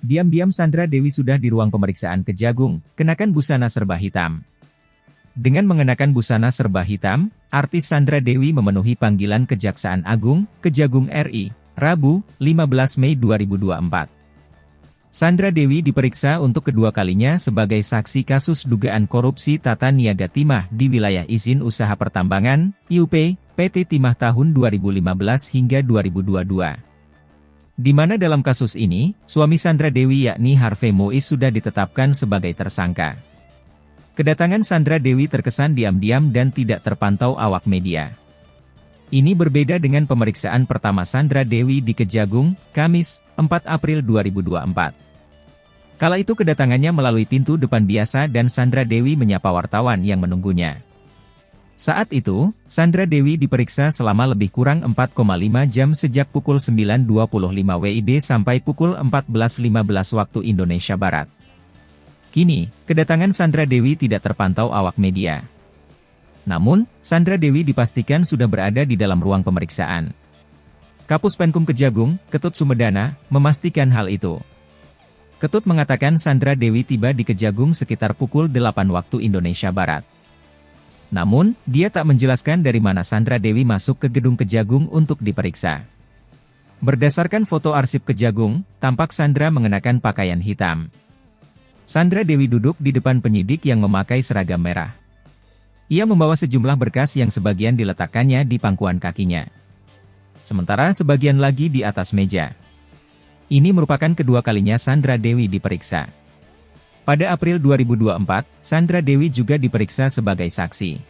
Diam-diam Sandra Dewi sudah di ruang pemeriksaan Kejagung, kenakan busana serba hitam. Dengan mengenakan busana serba hitam, artis Sandra Dewi memenuhi panggilan Kejaksaan Agung, Kejagung RI, Rabu, 15 Mei 2024. Sandra Dewi diperiksa untuk kedua kalinya sebagai saksi kasus dugaan korupsi tata niaga timah di wilayah izin usaha pertambangan, IUP, PT Timah tahun 2015 hingga 2022. Di mana dalam kasus ini, suami Sandra Dewi yakni Harvey Mois sudah ditetapkan sebagai tersangka. Kedatangan Sandra Dewi terkesan diam-diam dan tidak terpantau awak media. Ini berbeda dengan pemeriksaan pertama Sandra Dewi di Kejagung, Kamis, 4 April 2024. Kala itu kedatangannya melalui pintu depan biasa dan Sandra Dewi menyapa wartawan yang menunggunya. Saat itu, Sandra Dewi diperiksa selama lebih kurang 4,5 jam sejak pukul 9.25 WIB sampai pukul 14.15 waktu Indonesia Barat. Kini, kedatangan Sandra Dewi tidak terpantau awak media. Namun, Sandra Dewi dipastikan sudah berada di dalam ruang pemeriksaan. Kapus Penkum Kejagung, Ketut Sumedana, memastikan hal itu. Ketut mengatakan Sandra Dewi tiba di Kejagung sekitar pukul 8 waktu Indonesia Barat. Namun, dia tak menjelaskan dari mana Sandra Dewi masuk ke gedung Kejagung untuk diperiksa. Berdasarkan foto arsip Kejagung, tampak Sandra mengenakan pakaian hitam. Sandra Dewi duduk di depan penyidik yang memakai seragam merah. Ia membawa sejumlah berkas yang sebagian diletakkannya di pangkuan kakinya. Sementara sebagian lagi di atas meja. Ini merupakan kedua kalinya Sandra Dewi diperiksa. Pada April 2024, Sandra Dewi juga diperiksa sebagai saksi.